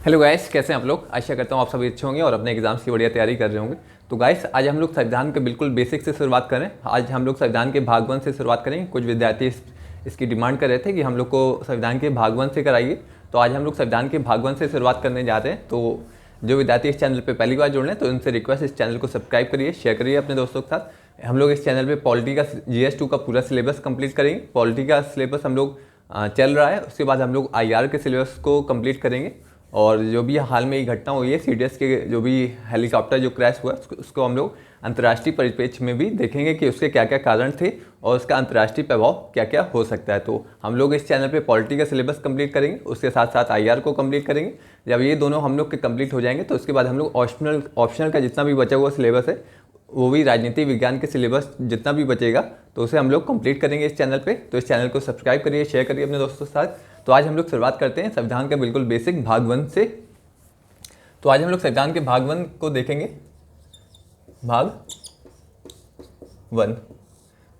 Hello guys, कैसे हैं आप लोग। आशा करता हूँ आप सभी अच्छे होंगे और अपने एग्जाम्स की बढ़िया तैयारी कर रहे होंगे। तो गाइस, आज हम लोग संविधान के बिल्कुल बेसिक से शुरुआत करें। आज हम लोग संविधान के भाग 1 से शुरुआत करेंगे। कुछ विद्यार्थी इसकी डिमांड कर रहे थे कि हम लोग को संविधान के भाग 1 से कराइए, तो आज हम लोग संविधान के भाग 1 से शुरुआत करने जा रहे हैं। तो जो विद्यार्थी इस चैनल पर पहली बार जुड़ रहे हैं तो उनसे रिक्वेस्ट, इस चैनल को सब्सक्राइब करिए, शेयर करिए अपने दोस्तों के साथ। हम लोग इस चैनल पे पॉलिटी का GS2 का पूरा सिलेबस कंप्लीट करेंगे। पॉलिटी का सिलेबस हम लोग चल रहा है, उसके बाद हम लोग IR के सिलेबस को कंप्लीट करेंगे। और जो भी हाल में ये घटना हुई है CDS के, जो भी हेलीकॉप्टर जो क्रैश हुआ उसको हम लोग अंतर्राष्ट्रीय परिप्रेक्ष्य में भी देखेंगे कि उसके क्या क्या कारण थे और उसका अंतर्राष्ट्रीय प्रभाव क्या क्या हो सकता है। तो हम लोग इस चैनल पे पॉलिटी का सिलेबस कंप्लीट करेंगे, उसके साथ साथ IR को कंप्लीट करेंगे। जब ये दोनों हम लोग के कंप्लीट हो जाएंगे तो उसके बाद हम लोग ऑप्शनल का जितना भी बचा हुआ सिलेबस है, वो भी राजनीति विज्ञान के सिलेबस जितना भी बचेगा तो उसे हम लोग कंप्लीट करेंगे इस चैनल पे। तो इस चैनल को सब्सक्राइब करिए, शेयर करिए अपने दोस्तों के साथ। तो आज हम लोग शुरुआत करते हैं संविधान के बिल्कुल बेसिक भाग 1 से। तो आज हम लोग संविधान के भाग 1 को देखेंगे। भाग 1,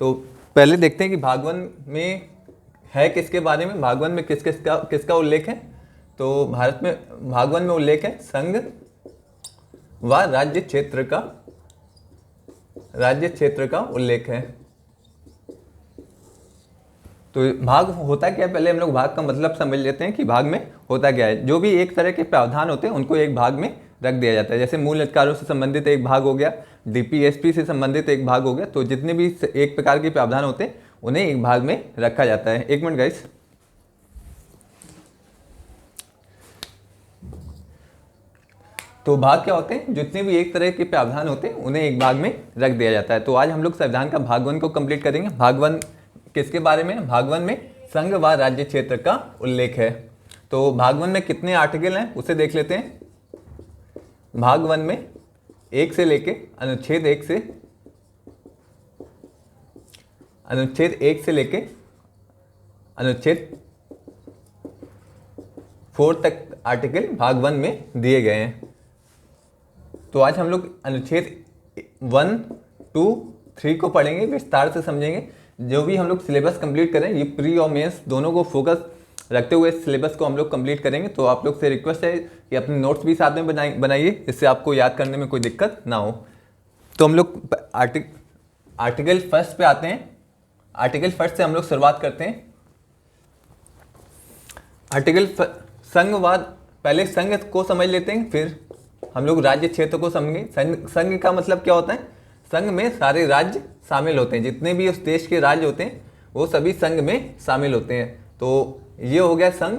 तो पहले देखते हैं कि भाग 1 में है किसके बारे में, भाग 1 में किसका उल्लेख है। तो भारत में भाग 1 में उल्लेख है संघ व राज्य क्षेत्र का उल्लेख है। तो भाग होता क्या है, पहले हम लोग भाग का मतलब समझ लेते हैं कि भाग में होता क्या है। जो भी एक तरह के प्रावधान होते हैं उनको एक भाग में रख दिया जाता है। जैसे मूल अधिकारों से संबंधित एक भाग हो गया, DPSP से संबंधित एक भाग हो गया। तो जितने भी एक प्रकार के प्रावधान होते हैं उन्हें एक भाग में रखा जाता है। एक मिनट गाइस। तो भाग क्या होते हैं, जितने भी एक तरह के प्रावधान होते हैं उन्हें एक भाग में रख दिया जाता है। तो आज हम लोग संविधान का भाग 1 को कंप्लीट करेंगे। भाग 1 किसके बारे में, भाग 1 में संघ व राज्य क्षेत्र का उल्लेख है। तो भाग 1 में कितने आर्टिकल हैं उसे देख लेते हैं। भाग 1 में 1 से लेके अनुच्छेद 1 से लेके अनुच्छेद 4 तक आर्टिकल भाग 1 में दिए गए हैं। तो आज हम लोग अनुच्छेद 1, 2, 3 को पढ़ेंगे, विस्तार से समझेंगे। जो भी हम लोग सिलेबस कंप्लीट करें, ये प्री और मेंस दोनों को फोकस रखते हुए इस सिलेबस को हम लोग कंप्लीट करेंगे। तो आप लोग से रिक्वेस्ट है कि अपने नोट्स भी साथ में बनाइए, इससे आपको याद करने में कोई दिक्कत ना हो। तो हम लोग आर्टिकल फर्स्ट पे आते हैं। आर्टिकल फर्स्ट से हम लोग शुरुआत करते हैं। संघवाद, पहले संघ को समझ लेते हैं, फिर हम लोग राज्य क्षेत्र को समझेंगे। संघ का मतलब क्या होता है, संघ में सारे राज्य शामिल होते हैं। जितने भी उस देश के राज्य होते हैं वो सभी संघ में शामिल होते हैं। तो ये हो गया संघ,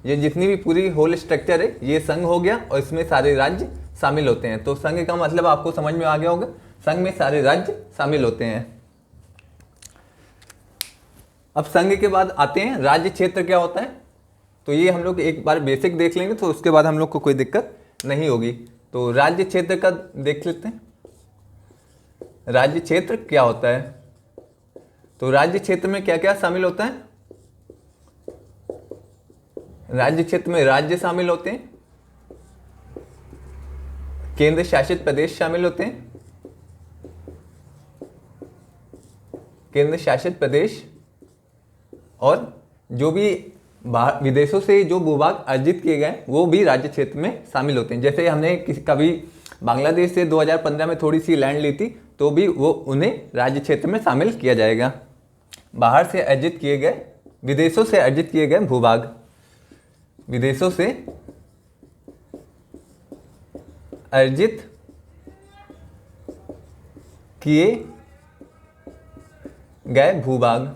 ये जितनी भी पूरी होल स्ट्रक्चर है ये संघ हो गया और इसमें सारे राज्य शामिल होते हैं। तो संघ का मतलब आपको समझ में आ गया होगा, संघ में सारे राज्य शामिल होते हैं। अब संघ के बाद आते हैं राज्य क्षेत्र क्या होता है। तो ये हम लोग एक बार बेसिक देख लेंगे, तो उसके बाद हम लोग को कोई दिक्कत नहीं होगी। तो राज्य क्षेत्र का देख लेते हैं, राज्य क्षेत्र क्या होता है। तो राज्य क्षेत्र में क्या क्या शामिल होता है, राज्य क्षेत्र में राज्य शामिल होते हैं, केंद्र शासित प्रदेश शामिल होते हैं, केंद्र शासित प्रदेश, और जो भी विदेशों से जो भूभाग अर्जित किए गए वो भी राज्य क्षेत्र में शामिल होते हैं। जैसे हमने कभी बांग्लादेश से 2015 में थोड़ी सी लैंड ली थी, तो भी वो उन्हें राज्य क्षेत्र में शामिल किया जाएगा। बाहर से अर्जित किए गए, विदेशों से अर्जित किए गए भूभाग, विदेशों से अर्जित किए गए भूभाग।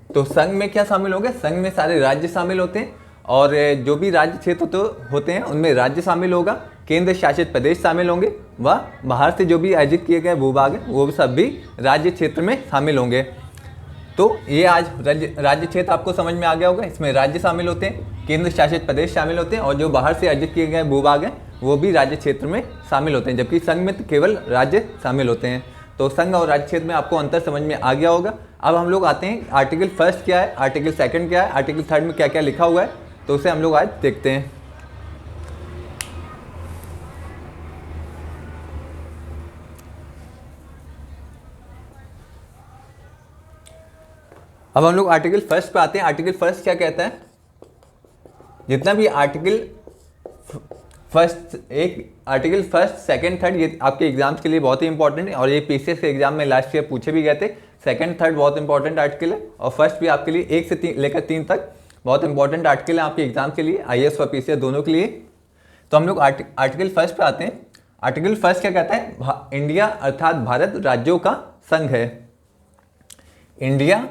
तो संघ में क्या शामिल हो गया, संघ में सारे राज्य शामिल होते हैं, और जो भी राज्य क्षेत्र तो होते हैं उनमें राज्य शामिल होगा, केंद्र शासित प्रदेश शामिल होंगे, व बाहर से जो भी अर्जित किए गए भूभाग है वो सब भी राज्य क्षेत्र में शामिल होंगे। तो ये आज राज्य क्षेत्र आपको समझ में आ गया होगा। इसमें राज्य शामिल होते हैं, केंद्र शासित प्रदेश शामिल होते हैं, और जो बाहर से अर्जित किए गए भूभाग हैं वो भी राज्य क्षेत्र में शामिल होते हैं। जबकि संघ में तो केवल राज्य शामिल होते हैं। तो संघ और राज्य क्षेत्र में आपको अंतर समझ में आ गया होगा। अब हम लोग आते हैं आर्टिकल फर्स्ट क्या है, आर्टिकल सेकंड क्या है, आर्टिकल थर्ड में क्या क्या लिखा हुआ है, तो उसे हम लोग आज देखते हैं। अब हम लोग आर्टिकल फर्स्ट पे आते हैं। आर्टिकल फर्स्ट क्या कहता है, जितना भी article article first second third, ये आपके एग्जाम्स के लिए बहुत ही इंपॉर्टेंट है और ये पीसीएस के एग्जाम में लास्ट ईयर पूछे भी गए थे। सेकंड थर्ड बहुत इंपॉर्टेंट आर्टिकल है और फर्स्ट भी आपके लिए 1 से लेकर 3 तक बहुत इंपॉर्टेंट आर्टिकल है आपके एग्जाम के लिए, आईएएस और पीसीएस दोनों के लिए। तो हम लोग आर्टिकल फर्स्ट पे आते हैं। आर्टिकल फर्स्ट क्या कहता है? इंडिया अर्थात भारत राज्यों का संघ है। इंडिया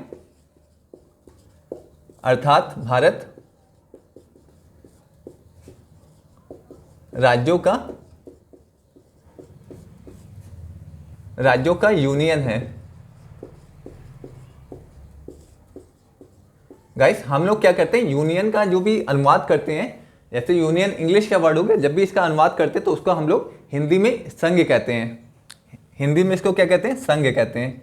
अर्थात भारत राज्यों का यूनियन है। गाइस हम लोग क्या करते हैं, यूनियन का जो भी अनुवाद करते हैं, जैसे यूनियन इंग्लिश का वर्ड हो गया, जब भी इसका अनुवाद करते हैं तो उसको हम लोग हिंदी में संघ कहते हैं। हिंदी में इसको क्या कहते हैं? संघ कहते हैं।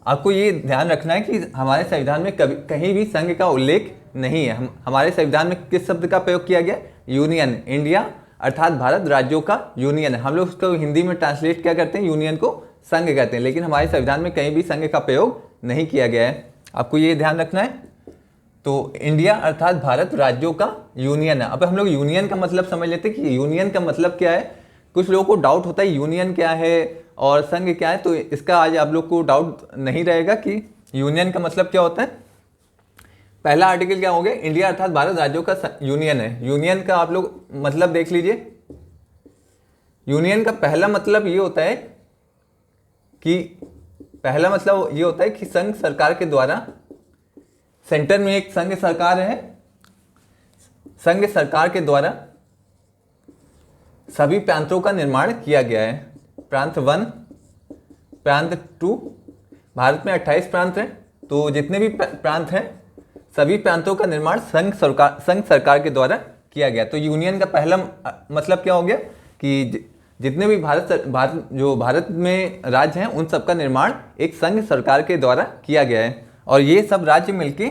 आपको ये ध्यान रखना है कि हमारे संविधान में कहीं भी संघ का उल्लेख नहीं है। हमारे संविधान में किस शब्द का प्रयोग किया गया? यूनियन। इंडिया अर्थात भारत राज्यों का यूनियन है। हम लोग उसको हिंदी में ट्रांसलेट क्या करते हैं? यूनियन को संघ कहते हैं, लेकिन हमारे संविधान में कहीं भी संघ का प्रयोग नहीं किया गया है। आपको ये ध्यान रखना है। तो इंडिया अर्थात भारत राज्यों का यूनियन है। अब हम लोग यूनियन का मतलब समझ लेते हैं कि यूनियन का मतलब क्या है। कुछ लोगों को डाउट होता है यूनियन क्या है और संघ क्या है, तो इसका आज आप लोग को डाउट नहीं रहेगा कि यूनियन का मतलब क्या होता है। पहला आर्टिकल क्या हो गया? इंडिया अर्थात भारत राज्यों का यूनियन है। यूनियन का आप लोग मतलब देख लीजिए। यूनियन का पहला मतलब ये होता है कि संघ सरकार के द्वारा, सेंटर में एक संघ सरकार है, संघ सरकार के द्वारा सभी प्रांतों का निर्माण किया गया है। प्रांत 1, प्रांत 2, भारत में 28 प्रांत हैं, तो जितने भी प्रांत हैं सभी प्रांतों का निर्माण संघ सरकार के द्वारा किया गया। तो यूनियन का पहला मतलब क्या हो गया कि जितने भी भारत में राज्य हैं उन सब का निर्माण एक संघ सरकार के द्वारा किया गया है। और ये सब राज्य मिलके,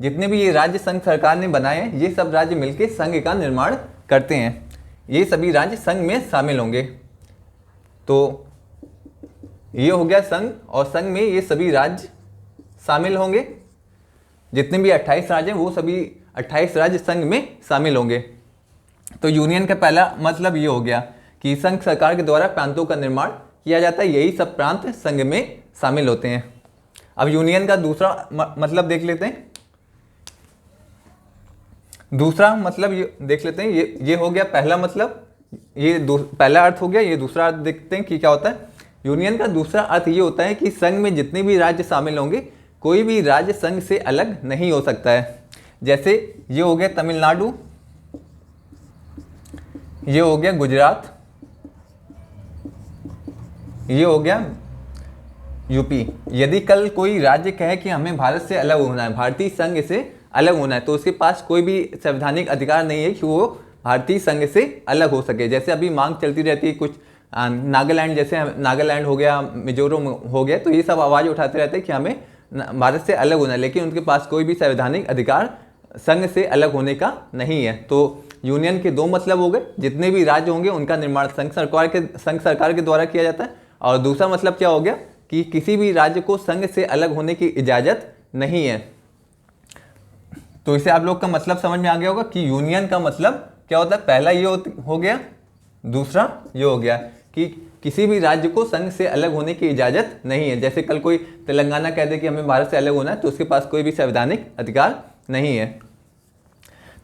जितने भी ये राज्य संघ सरकार ने बनाए हैं, ये सब राज्य मिलके संघ का निर्माण करते हैं। ये सभी राज्य संघ में शामिल होंगे। तो ये हो गया संघ, और संघ में ये सभी राज्य शामिल होंगे। जितने भी 28 राज्य हैं वो सभी 28 राज्य संघ में शामिल होंगे। तो यूनियन का पहला मतलब ये हो गया कि संघ सरकार के द्वारा प्रांतों का निर्माण किया जाता है, यही सब प्रांत संघ में शामिल होते हैं। अब यूनियन का दूसरा मतलब देख लेते हैं। दूसरा मतलब ये देख लेते हैं। ये हो गया पहला मतलब, ये पहला अर्थ हो गया। ये दूसरा अर्थ देखते हैं कि क्या होता है। यूनियन का दूसरा अर्थ ये होता है कि संघ में जितने भी राज्य शामिल होंगे, कोई भी राज्य संघ से अलग नहीं हो सकता है। जैसे ये हो गया तमिलनाडु, ये हो गया गुजरात, ये हो गया यूपी। यदि कल कोई राज्य कहे कि हमें भारत से अलग होना है, भारतीय संघ से अलग होना है, तो उसके पास कोई भी संवैधानिक अधिकार नहीं है कि वो भारतीय संघ से अलग हो सके। जैसे अभी मांग चलती रहती है कुछ नागालैंड, जैसे नागालैंड हो गया, मिजोरम हो गया, तो ये सब आवाज़ उठाते रहते हैं कि हमें भारत से अलग होना है, लेकिन उनके पास कोई भी संवैधानिक अधिकार संघ से अलग होने का नहीं है। तो यूनियन के दो मतलब हो गए। जितने भी राज्य होंगे उनका निर्माण संघ सरकार के द्वारा किया जाता है। और दूसरा मतलब क्या हो गया कि किसी भी राज्य को संघ से अलग होने की इजाज़त नहीं है। तो इसे आप लोग का मतलब समझ में आ गया होगा कि यूनियन का मतलब क्या होता है। पहला ये हो गया, दूसरा ये हो गया कि किसी भी राज्य को संघ से अलग होने की इजाज़त नहीं है। जैसे कल कोई तेलंगाना कह दे कि हमें भारत से अलग होना है, तो उसके पास कोई भी संवैधानिक अधिकार नहीं है।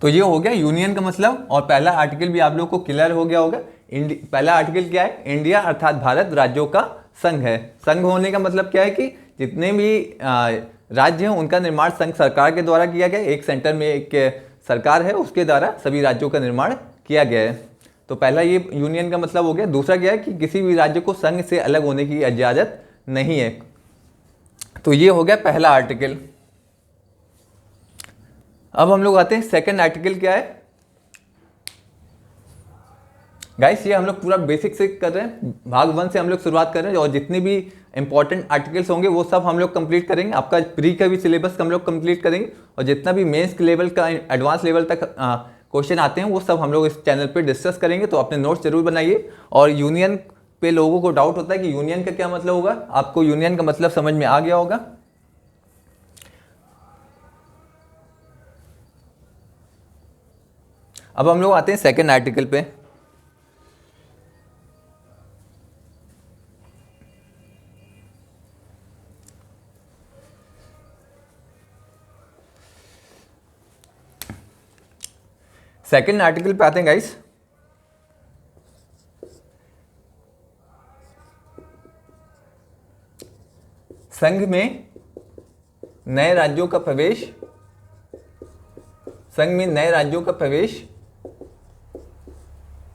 तो ये हो गया यूनियन का मतलब। और पहला आर्टिकल भी आप लोग को क्लियर हो गया होगा। पहला आर्टिकल क्या है? इंडिया अर्थात भारत राज्यों का संघ है। संघ होने का मतलब क्या है कि जितने भी राज्य हैं उनका निर्माण संघ सरकार के द्वारा किया गया। एक सेंटर में एक सरकार है, उसके द्वारा सभी राज्यों का निर्माण किया गया है। तो पहला ये यूनियन का मतलब हो गया। दूसरा क्या है कि किसी भी राज्य को संघ से अलग होने की इजाज़त नहीं है। तो ये हो गया पहला आर्टिकल। अब हम लोग आते हैं सेकंड आर्टिकल क्या है। गाइस ये हम लोग पूरा बेसिक से कर रहे हैं, भाग 1 से हम लोग शुरुआत कर रहे हैं, और जितने भी इंपॉर्टेंट आर्टिकल्स होंगे वो सब हम लोग कंप्लीट करेंगे। आपका प्री का भी सिलेबस हम लोग कंप्लीट करेंगे, और जितना भी मेंस के लेवल का एडवांस लेवल तक क्वेश्चन आते हैं वो सब हम लोग इस चैनल पे डिस्कस करेंगे। तो अपने नोट्स जरूर बनाइए। और यूनियन पे लोगों को डाउट होता है कि यूनियन का क्या मतलब होगा, आपको यूनियन का मतलब समझ में आ गया होगा। अब हम लोग आते हैं सेकंड आर्टिकल पे। सेकंड आर्टिकल पे आते हैं गाइस। संघ में नए राज्यों का प्रवेश, संघ में नए राज्यों का प्रवेश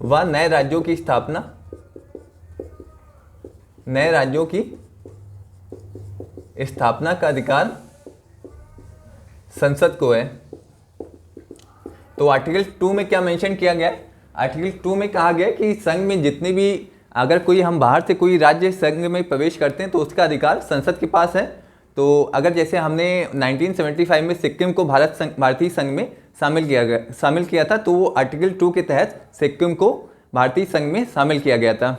व नए राज्यों की स्थापना, नए राज्यों की स्थापना का अधिकार संसद को है। तो आर्टिकल 2 में क्या मेंशन किया गया है? आर्टिकल 2 में कहा गया कि संघ में जितने भी, अगर कोई हम बाहर से कोई राज्य संघ में प्रवेश करते हैं तो उसका अधिकार संसद के पास है। तो अगर जैसे हमने 1975 में सिक्किम को भारतीय संघ में शामिल किया था, तो वो आर्टिकल 2 के तहत सिक्किम को भारतीय संघ में शामिल किया गया था।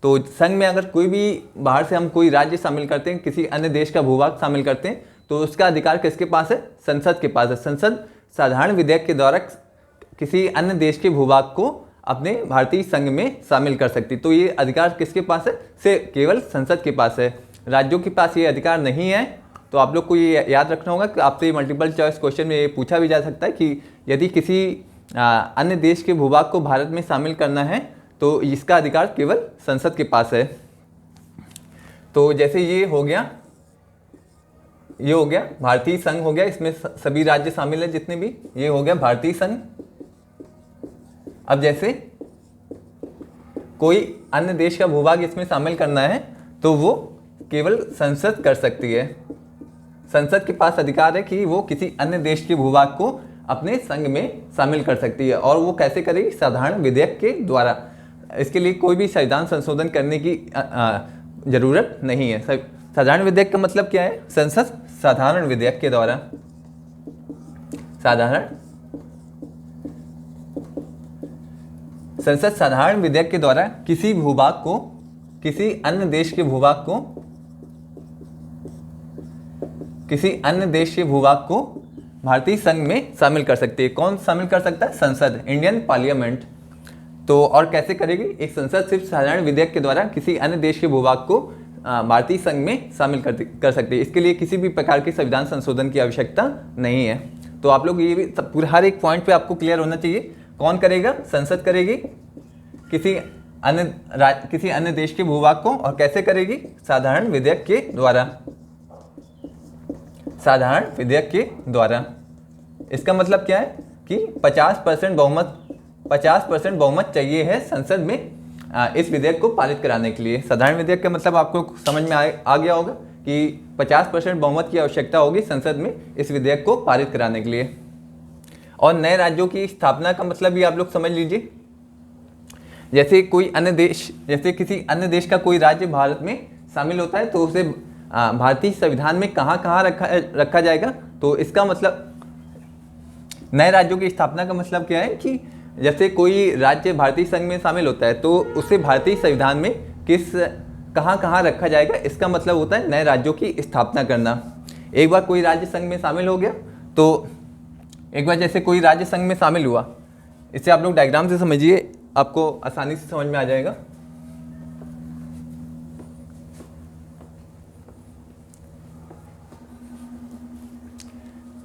तो संघ में अगर कोई भी बाहर से हम कोई राज्य शामिल करते हैं, किसी अन्य देश का भूभाग शामिल करते हैं, तो उसका अधिकार किसके पास है? संसद के पास है। संसद साधारण विधेयक के द्वारा किसी अन्य देश के भूभाग को अपने भारतीय संघ में शामिल कर सकती। तो ये अधिकार किसके पास है? केवल संसद के पास है, राज्यों के पास ये अधिकार नहीं है। तो आप लोग को ये याद रखना होगा कि आपसे मल्टीपल चॉइस क्वेश्चन में ये पूछा भी जा सकता है कि यदि किसी अन्य देश के भूभाग को भारत में शामिल करना है तो इसका अधिकार केवल संसद के पास है। तो जैसे ये हो गया भारतीय संघ हो गया, इसमें सभी राज्य शामिल है जितने भी, ये हो गया भारतीय संघ। अब जैसे कोई अन्य देश का भूभाग इसमें शामिल करना है तो वो केवल संसद कर सकती है। संसद के पास अधिकार है कि वो किसी अन्य देश के भूभाग को अपने संघ में शामिल कर सकती है। और वो कैसे करेगी? साधारण विधेयक के द्वारा। इसके लिए कोई भी संविधान संशोधन करने की जरूरत नहीं है। साधारण विधेयक का मतलब क्या है? संसद साधारण विधेयक के द्वारा, संसद साधारण विधेयक के द्वारा किसी भूभाग को, किसी अन्य देश के भूभाग को, किसी अन्य देश के भूभाग को भारतीय संघ में शामिल कर सकती है। कौन शामिल कर सकता है? संसद, इंडियन पार्लियामेंट। तो और कैसे करेगी? एक संसद सिर्फ साधारण विधेयक के द्वारा किसी अन्य देश के भूभाग को भारतीय संघ में शामिल कर सकती है। इसके लिए किसी भी प्रकार के संविधान संशोधन की आवश्यकता नहीं है। तो आप लोग ये भी पूरा हर एक पॉइंट पे आपको क्लियर होना चाहिए। कौन करेगा? संसद करेगी किसी अन्य देश के भूभाग को। और कैसे करेगी? साधारण विधेयक के द्वारा, साधारण विधेयक के द्वारा। इसका मतलब क्या है कि 50% बहुमत चाहिए है संसद में इस विधेयक को पारित कराने के लिए। साधारण विधेयक का मतलब आपको समझ में आ गया होगा कि 50% बहुमत की आवश्यकता होगी संसद में इस विधेयक को पारित कराने के लिए। और नए राज्यों की स्थापना का मतलब भी आप लोग समझ लीजिए। जैसे कोई अन्य देश, जैसे किसी अन्य देश का कोई राज्य भारत में शामिल होता है तो उसे भारतीय संविधान में कहाँ रखा जाएगा। तो इसका मतलब नए राज्यों की स्थापना का मतलब क्या है कि जैसे कोई राज्य भारतीय संघ में शामिल होता है तो उसे भारतीय संविधान में कहाँ रखा जाएगा, इसका मतलब होता है नए राज्यों की स्थापना करना। एक बार कोई राज्य संघ में शामिल हो गया तो एक बार जैसे कोई राज्य संघ में शामिल हुआ, इसे आप लोग डायग्राम से समझिए, आपको आसानी से समझ में आ जाएगा।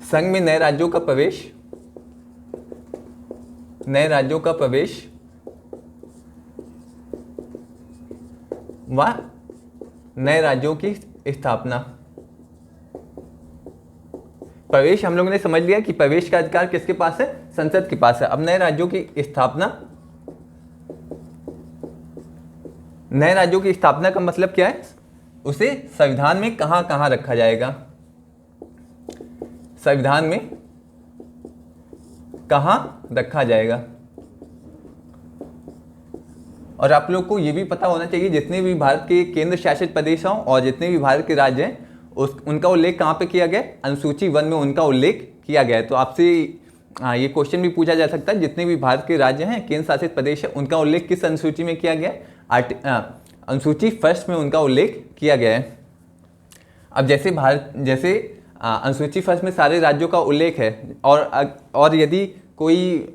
संघ में नए राज्यों का प्रवेश, नए राज्यों का प्रवेश व नए राज्यों की स्थापना। प्रवेश हम लोगों ने समझ लिया कि प्रवेश का अधिकार किसके पास है? संसद के पास है। अब नए राज्यों की स्थापना, नए राज्यों की स्थापना का मतलब क्या है? उसे संविधान में कहाँ रखा जाएगा, संविधान में कहाँ रखा जाएगा। और आप लोग को ये भी पता होना चाहिए जितने भी भारत के केंद्र शासित प्रदेश हों और जितने भी भारत के राज्य हैं उनका उल्लेख कहाँ पे किया गया? अनुसूची 1 में उनका उल्लेख किया गया है। तो आपसे ये क्वेश्चन भी पूछा जा सकता है, जितने भी भारत के राज्य हैं, केंद्र शासित प्रदेश है, उनका उल्लेख किस अनुसूची में किया गया है? अनुसूची 1 में उनका उल्लेख किया गया है। अब जैसे अनुसूची 1 में सारे राज्यों का उल्लेख है और यदि कोई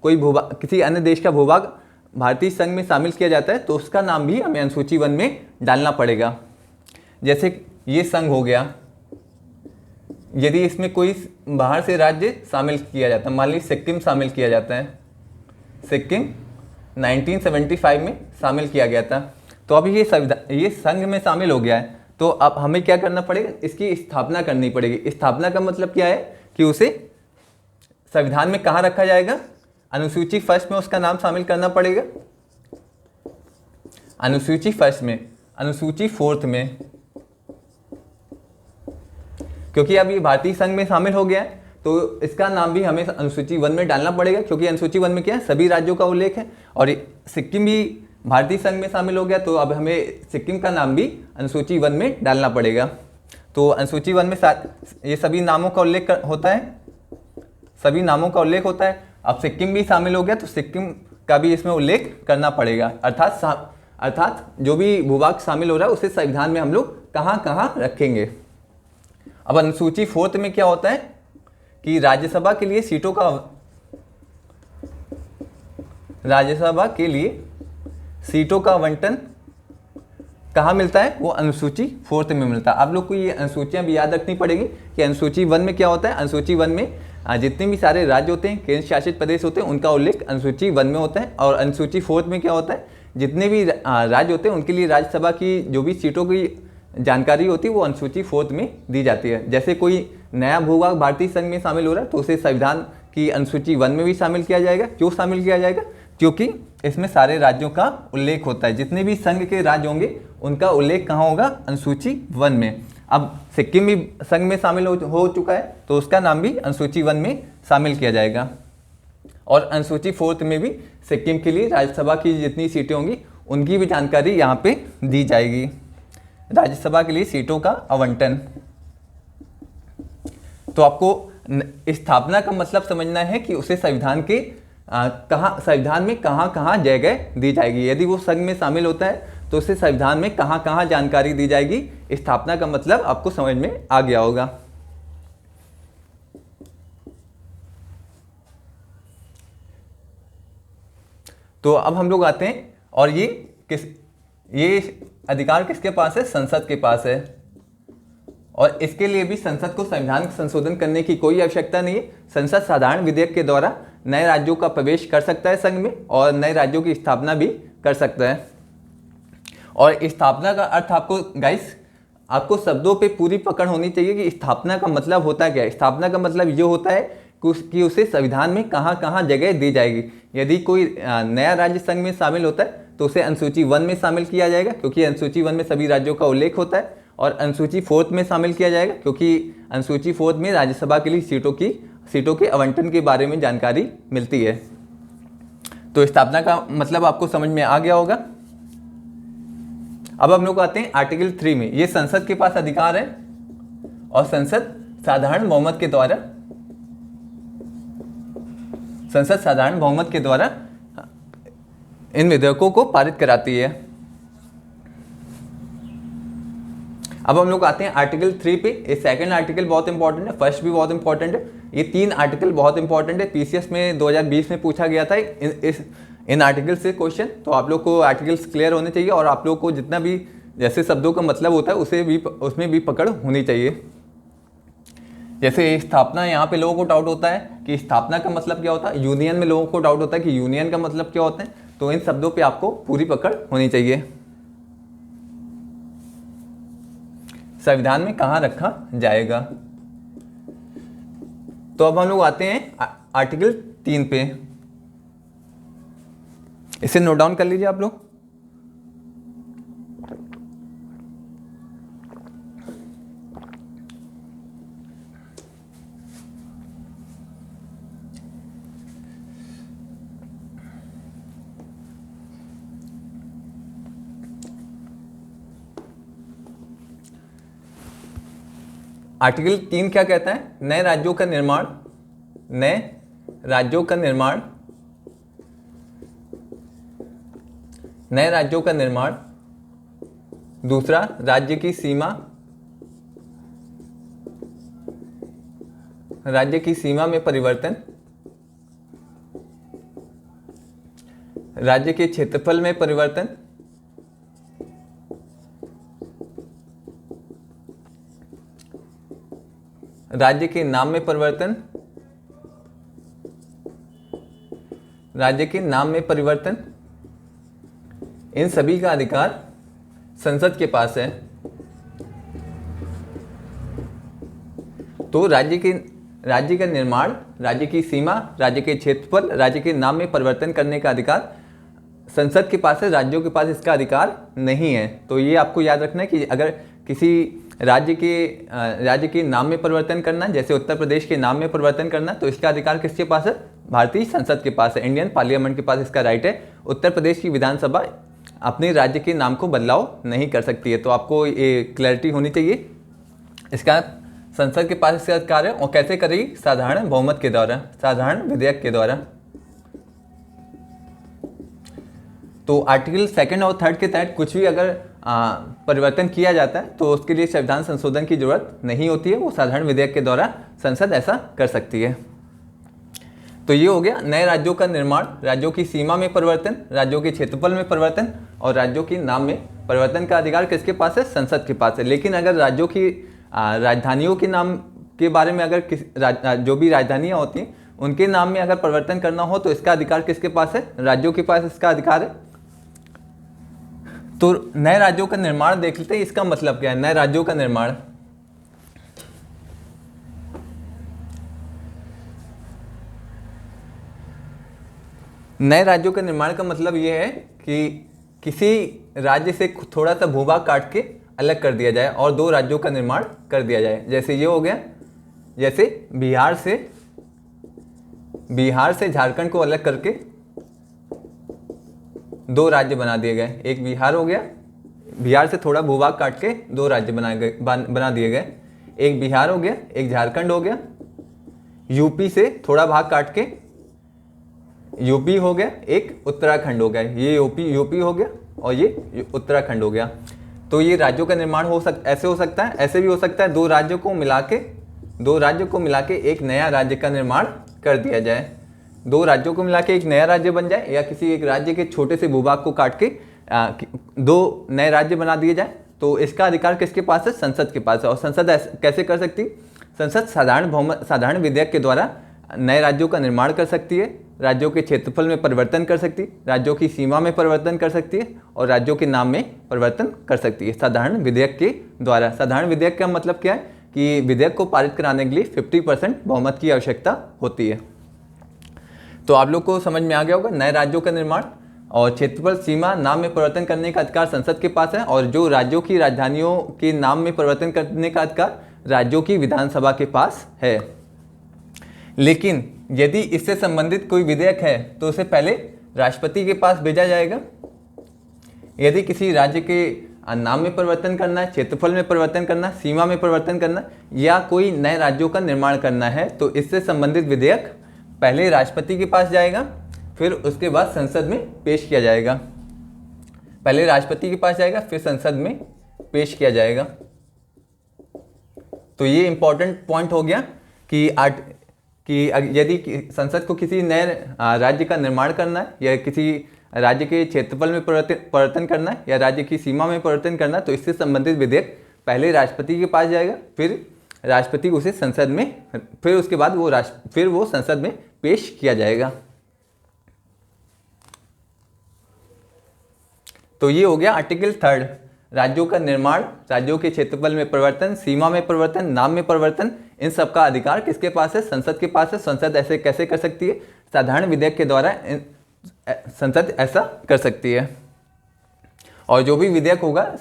कोई भूभाग, किसी अन्य देश का भूभाग भारतीय संघ में शामिल किया जाता है तो उसका नाम भी हमें अनुसूची 1 में डालना पड़ेगा। जैसे ये संघ हो गया, यदि इसमें कोई बाहर से राज्य शामिल किया जाता है, मान लीजिए सिक्किम शामिल किया जाता है, सिक्किम 1975 में शामिल किया गया था, तो अभी ये संघ में शामिल हो गया है, तो अब हमें क्या करना पड़ेगा, इसकी स्थापना करनी पड़ेगी। स्थापना का मतलब क्या है कि उसे संविधान में कहाँ रखा जाएगा, अनुसूची फर्स्ट में उसका नाम शामिल करना पड़ेगा, अनुसूची फर्स्ट में, अनुसूची फोर्थ में, क्योंकि अब ये भारतीय संघ में शामिल हो गया है तो इसका नाम भी हमें अनुसूची 1 में डालना पड़ेगा, क्योंकि अनुसूची 1 में क्या है, सभी राज्यों का उल्लेख है। और सिक्किम भी भारतीय संघ में शामिल हो गया तो अब हमें सिक्किम का नाम भी अनुसूची 1 में डालना पड़ेगा। तो अनुसूची 1 में ये सभी नामों का उल्लेख होता है, सभी नामों का उल्लेख होता है। अब सिक्किम भी शामिल हो गया तो सिक्किम का भी इसमें उल्लेख करना पड़ेगा, अर्थात जो भी भूभाग शामिल हो रहा है उसे संविधान में हम लोग कहाँ कहाँ रखेंगे। अब अनुसूची 4 में क्या होता है कि राज्यसभा के लिए सीटों का आवंटन कहाँ मिलता है, वो अनुसूची 4 में मिलता है। आप लोग को ये अनुसूचियां भी याद रखनी पड़ेगी कि अनुसूची 1 में क्या होता है। अनुसूची 1 में जितने भी सारे राज्य होते हैं, केंद्र शासित प्रदेश होते हैं, उनका उल्लेख अनुसूची 1 में होता है। और अनुसूची 4 में क्या होता है, जितने भी राज्य होते हैं उनके लिए राज्यसभा की जो भी सीटों की जानकारी होती है वो अनुसूची 4 में दी जाती है। जैसे कोई नया भूभाग भारतीय संघ में शामिल हो रहा है तो उसे संविधान की अनुसूची 1 में भी शामिल किया जाएगा। क्यों शामिल किया जाएगा, क्योंकि इसमें सारे राज्यों का उल्लेख होता है, जितने भी संघ के राज्य होंगे उनका उल्लेख कहाँ होगा, अनुसूची 1 में। अब सिक्किम भी संघ में शामिल हो चुका है तो उसका नाम भी अनुसूची 1 में शामिल किया जाएगा। और अनुसूची 4 में भी सिक्किम के लिए राज्यसभा की जितनी सीटें होंगी उनकी भी जानकारी यहाँ पे दी जाएगी। राज्यसभा के लिए सीटों का आवंटन। तो आपको स्थापना का मतलब समझना है कि उसे संविधान के संविधान में कहाँ कहाँ जगह दी जाएगी। यदि वो संघ में शामिल होता है तो उसे संविधान में कहाँ कहाँ जानकारी दी जाएगी। स्थापना का मतलब आपको समझ में आ गया होगा। तो अब हम लोग आते हैं, और ये अधिकार किसके पास है, संसद के पास है। और इसके लिए भी संसद को संविधान संशोधन करने की कोई आवश्यकता नहीं है। संसद साधारण विधेयक के द्वारा नए राज्यों का प्रवेश कर सकता है संघ में, और नए राज्यों की स्थापना भी कर सकता है। और स्थापना का अर्थ आपको शब्दों पे पूरी पकड़ होनी चाहिए कि स्थापना का मतलब होता क्या है। स्थापना का मतलब ये होता है कि उसे संविधान में कहाँ कहाँ जगह दी जाएगी। यदि कोई नया राज्य संघ में शामिल होता है तो उसे अनुसूची 1 में शामिल किया जाएगा, क्योंकि अनुसूची 1 में सभी राज्यों का उल्लेख होता है। और अनुसूची 4 में शामिल किया जाएगा, क्योंकि अनुसूची 4 में राज्यसभा के लिए सीटों के आवंटन के बारे में जानकारी मिलती है। तो स्थापना का मतलब आपको समझ में आ गया होगा। अब हम लोग आते हैं आर्टिकल 3 में। ये संसद के पास अधिकार है, और संसद साधारण बहुमत के द्वारा इन विधेयकों को पारित कराती है। अब हम लोग आते हैं आर्टिकल 3 पे। ये सेकंड आर्टिकल बहुत इंपॉर्टेंट है, फर्स्ट भी बहुत इंपॉर्टेंट है। ये 3 आर्टिकल बहुत इंपॉर्टेंट है। पीसीएस में 2020 में पूछा गया था इन आर्टिकल से क्वेश्चन। तो आप लोग को आर्टिकल्स क्लियर होने चाहिए, और आप लोग को जितना भी जैसे शब्दों का मतलब होता है उसमें भी पकड़ होनी चाहिए। जैसे स्थापना, यहाँ पे लोगों को डाउट होता है कि स्थापना का मतलब क्या होता है। यूनियन में लोगों को डाउट होता है कि यूनियन का मतलब क्या होता है। तो इन शब्दों पे आपको पूरी पकड़ होनी चाहिए। संविधान में कहाँ रखा जाएगा। तो अब हम लोग आते हैं आर्टिकल 3 पे। इसे नोट डाउन कर लीजिए आप लोग। आर्टिकल 3 क्या कहता है, नए राज्यों का निर्माण, दूसरा राज्य की सीमा में परिवर्तन, राज्य के क्षेत्रफल में परिवर्तन, राज्य के नाम में परिवर्तन, राज्य के नाम में परिवर्तन, इन सभी का अधिकार संसद के पास है। तो राज्य का निर्माण, राज्य की सीमा, राज्य के क्षेत्रफल, राज्य के नाम में परिवर्तन करने का अधिकार संसद के पास है, राज्यों के पास इसका अधिकार नहीं है। तो ये आपको याद रखना है कि अगर किसी राज्य के नाम में परिवर्तन करना, जैसे उत्तर प्रदेश के नाम में परिवर्तन करना, तो इसका अधिकार किसके पास है? भारतीय संसद के पास है, इंडियन पार्लियामेंट के पास इसका राइट है। उत्तर प्रदेश की विधानसभा अपने राज्य के नाम को बदलाव नहीं कर सकती है। तो आपको ये क्लैरिटी होनी चाहिए। इसका संसद के पास इसका अधिकार है। और कैसे करेगी? साधारण बहुमत के द्वारा, साधारण विधेयक के द्वारा। तो आर्टिकल 2 और 3 के तहत कुछ भी अगर परिवर्तन किया जाता है तो उसके लिए संविधान संशोधन की जरूरत नहीं होती है, वो साधारण विधेयक के द्वारा संसद ऐसा कर सकती है। तो ये हो गया नए राज्यों का निर्माण, राज्यों की सीमा में परिवर्तन, राज्यों के क्षेत्रफल में परिवर्तन और राज्यों के नाम में परिवर्तन का अधिकार किसके पास है? संसद के पास है। लेकिन अगर राज्यों की राजधानियों के नाम के बारे में, अगर जो भी राजधानियाँ होती हैं उनके नाम में अगर परिवर्तन करना हो तो इसका अधिकार किसके पास है? राज्यों के पास इसका अधिकार है। तो नए राज्यों का निर्माण देख लेते हैं, इसका मतलब क्या है नए राज्यों का निर्माण? नए राज्यों के निर्माण का मतलब यह है कि किसी राज्य से थोड़ा सा भूभाग काट के अलग कर दिया जाए और दो राज्यों का निर्माण कर दिया जाए। जैसे ये हो गया, जैसे बिहार से झारखंड को अलग करके दो राज्य बना दिए गए। एक बिहार हो गया, बिहार से थोड़ा भूभाग काट के दो राज्य बना दिए गए। एक बिहार हो गया, एक झारखंड हो गया। यूपी से थोड़ा भाग काट के यूपी हो गया, एक उत्तराखंड हो गया। ये यूपी हो गया और ये उत्तराखंड हो गया। तो ये राज्यों का निर्माण ऐसे हो सकता है, ऐसे भी हो सकता है दो राज्यों को मिला के एक नया राज्य का निर्माण कर दिया जाए। दो राज्यों को मिला के एक नया राज्य बन जाए, या किसी एक राज्य के छोटे से भूभाग को काट के दो नए राज्य बना दिए जाए। तो इसका अधिकार किसके पास है? संसद के पास है। और संसद कैसे कर सकती है? संसद साधारण विधेयक के द्वारा नए राज्यों का निर्माण कर सकती है, राज्यों के क्षेत्रफल में परिवर्तन कर सकती है, राज्यों की सीमा में परिवर्तन कर सकती है और राज्यों के नाम में परिवर्तन कर सकती है साधारण विधेयक के द्वारा। साधारण विधेयक का मतलब क्या है कि विधेयक को पारित कराने के लिए 50% बहुमत की आवश्यकता होती है। तो आप लोग को समझ में आ गया होगा, नए राज्यों का निर्माण और क्षेत्रफल, सीमा, नाम में परिवर्तन करने का अधिकार संसद के पास है, और जो राज्यों की राजधानियों के नाम में परिवर्तन करने का अधिकार राज्यों की विधानसभा के पास है। लेकिन यदि इससे संबंधित कोई विधेयक है तो उसे पहले राष्ट्रपति के पास भेजा जाएगा। यदि किसी राज्य के नाम में परिवर्तन करना है, क्षेत्रफल में परिवर्तन करना, सीमा में परिवर्तन करना या कोई नए राज्यों का निर्माण करना है तो इससे संबंधित विधेयक पहले राष्ट्रपति के पास जाएगा, फिर उसके बाद संसद में पेश किया जाएगा। पहले राष्ट्रपति के पास जाएगा, फिर संसद में पेश किया जाएगा। तो ये इंपॉर्टेंट पॉइंट हो गया कि यदि संसद को किसी नए राज्य का निर्माण करना है या किसी राज्य के क्षेत्रफल में परिवर्तन करना है या राज्य की सीमा में परिवर्तन करना है तो इससे संबंधित विधेयक पहले राष्ट्रपति के पास जाएगा, फिर राष्ट्रपति उसे संसद में, फिर उसके बाद वो संसद में पेश किया जाएगा। तो ये हो गया आर्टिकल 3, राज्यों का निर्माण, राज्यों के क्षेत्रफल में परिवर्तन, सीमा में परिवर्तन, नाम में परिवर्तन, इन सब का अधिकार किसके पास है? संसद के पास है। संसद ऐसे कैसे कर सकती है? साधारण विधेयक के द्वारा संसद ऐसा कर सकती है। और जो भी विधेयक होगा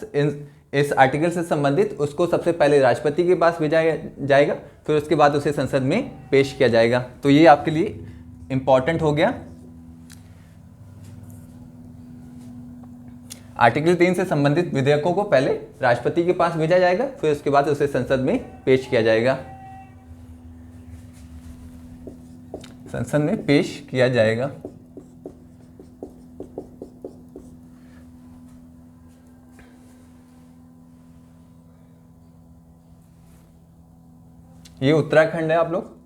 इस आर्टिकल से संबंधित, उसको सबसे पहले राष्ट्रपति के पास भेजा जाएगा, फिर उसके बाद उसे संसद में पेश किया जाएगा। तो ये आपके लिए इंपॉर्टेंट हो गया। आर्टिकल 3 से संबंधित विधेयकों को पहले राष्ट्रपति के पास भेजा जाएगा, फिर उसके बाद उसे संसद में पेश किया जाएगा। संसद में पेश किया जाएगा। ये उत्तराखंड है। आप लोग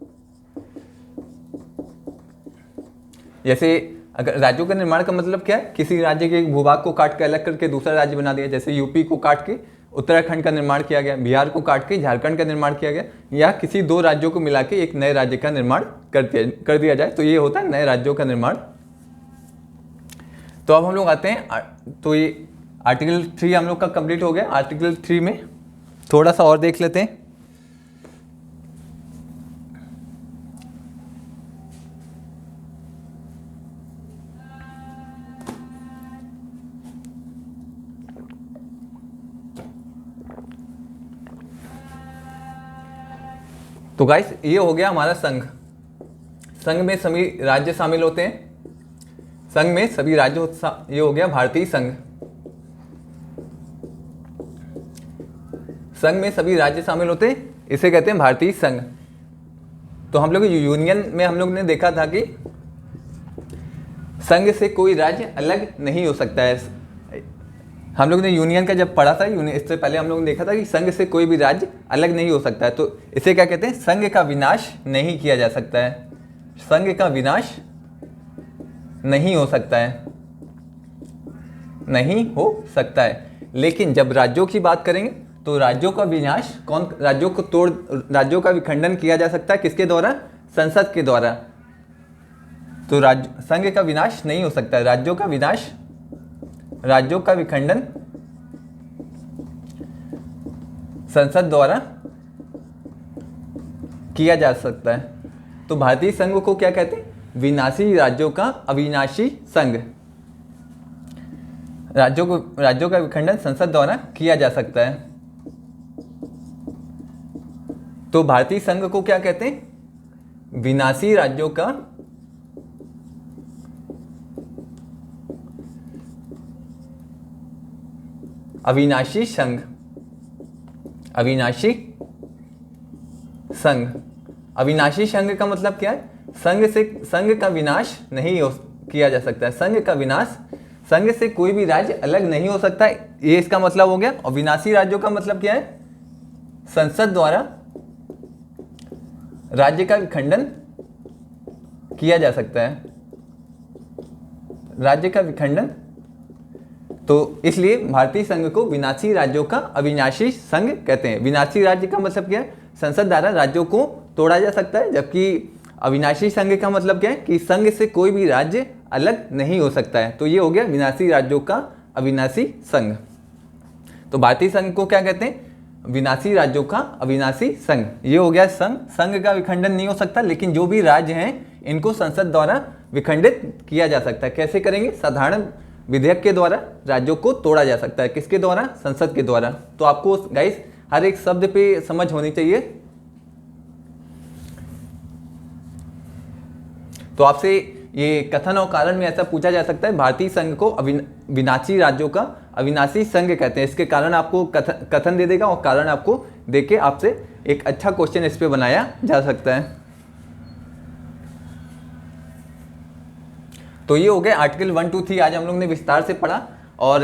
जैसे अगर राज्यों का निर्माण का मतलब क्या है, किसी राज्य के एक भूभाग को काट के अलग करके दूसरा राज्य बना दिया, जैसे यूपी को काट के उत्तराखंड का निर्माण किया गया, बिहार को काट के झारखंड का निर्माण किया गया, या किसी दो राज्यों को मिला के एक नए राज्य का निर्माण कर दिया जाए, तो ये होता है नए राज्यों का निर्माण। तो अब हम लोग आते हैं, तो ये आर्टिकल 3 हम लोग का कंप्लीट हो गया। आर्टिकल 3 में थोड़ा सा और देख लेते हैं। तो गाइस ये हो गया हमारा संघ। संघ में सभी राज्य शामिल होते हैं, संघ में सभी राज्य, ये हो गया भारतीय संघ। संघ में सभी राज्य शामिल होते हैं, इसे कहते हैं भारतीय संघ। तो हम लोग यूनियन में हम लोग ने देखा था कि संघ से कोई राज्य अलग नहीं हो सकता है। हम लोग ने यूनियन का जब पढ़ा था, इससे पहले हम लोग ने देखा था कि संघ से कोई भी राज्य अलग नहीं हो सकता है। तो इसे क्या कहते हैं, संघ का विनाश नहीं किया जा सकता है। संघ का विनाश नहीं हो सकता है, नहीं हो सकता है। लेकिन जब राज्यों की बात करेंगे तो राज्यों का विनाश राज्यों का विखंडन किया जा सकता है, किसके द्वारा, संसद के द्वारा। तो संघ का विनाश नहीं हो सकता है, राज्यों का विनाश, राज्यों का विखंडन संसद द्वारा किया जा सकता है। तो भारतीय संघ को क्या कहते हैं, विनाशी राज्यों का अविनाशी संघ। राज्यों का विखंडन संसद द्वारा किया जा सकता है। तो भारतीय संघ को क्या कहते हैं, विनाशी राज्यों का अविनाशी संघ। अविनाशी संघ, अविनाशी संघ का मतलब क्या है, संघ का विनाश नहीं किया जा सकता है। संघ का विनाश, संघ से कोई भी राज्य अलग नहीं हो सकता है, ये इसका मतलब हो गया। और विनाशी राज्यों का मतलब क्या है, संसद द्वारा राज्य का विखंडन किया जा सकता है, राज्य का विखंडन। तो इसलिए भारतीय संघ को विनाशी राज्यों का अविनाशी संघ कहते हैं। विनाशी राज्य का मतलब क्या है, संसद द्वारा राज्यों को तोड़ा जा सकता है, जबकि अविनाशी संघ का मतलब क्या है कि संघ से कोई भी राज्य अलग नहीं हो सकता है। तो ये हो गया विनाशी राज्यों का अविनाशी संघ। तो भारतीय संघ को क्या कहते हैं, विनाशी राज्यों का अविनाशी संघ। ये हो गया संघ। संघ का विखंडन नहीं हो सकता, लेकिन जो भी राज्य हैं इनको संसद द्वारा विखंडित किया जा सकता है। कैसे करेंगे, साधारण विधेयक के द्वारा राज्यों को तोड़ा जा सकता है, किसके द्वारा, संसद के द्वारा। तो आपको गाइस हर एक शब्द पे समझ होनी चाहिए। तो आपसे ये कथन और कारण में ऐसा पूछा जा सकता है, भारतीय संघ को विनाशी राज्यों का अविनाशी संघ कहते हैं। इसके कारण आपको कथन दे देगा और कारण आपको देके आपसे एक अच्छा क्वेश्चन इस पे बनाया जा सकता है। तो ये हो गया आर्टिकल 1, 2, 3 आज हम लोग ने विस्तार से पढ़ा। और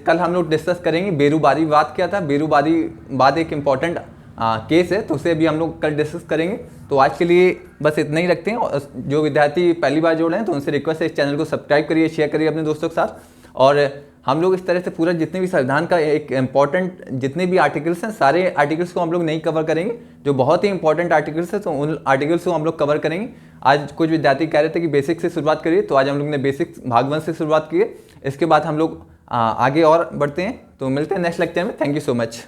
कल हम लोग डिस्कस करेंगे बेरूबारीवाद क्या था। बेरूबारीवाद एक इम्पॉर्टेंट केस है, तो उसे भी हम लोग कल डिस्कस करेंगे। तो आज के लिए बस इतना ही रखते हैं। और जो विद्यार्थी पहली बार जुड़ रहे हैं तो उनसे रिक्वेस्ट है इस चैनल को सब्सक्राइब करिए, शेयर करिए अपने दोस्तों के साथ। और हम लोग इस तरह से पूरा जितने भी संविधान का एक इम्पॉर्टेंट जितने भी आर्टिकल्स हैं, सारे आर्टिकल्स को हम लोग नहीं कवर करेंगे। जो बहुत ही इंपॉर्टेंट आर्टिकल्स हैं तो उन आर्टिकल्स को हम लोग कवर करेंगे। आज कुछ विद्यार्थी कह रहे थे कि बेसिक से शुरुआत करिए, तो आज हम लोग ने बेसिक भाग 1 से शुरुआत की है। इसके बाद हम लोग आगे और बढ़ते हैं। तो मिलते हैं नेक्स्ट लेक्चर में। Thank you so much.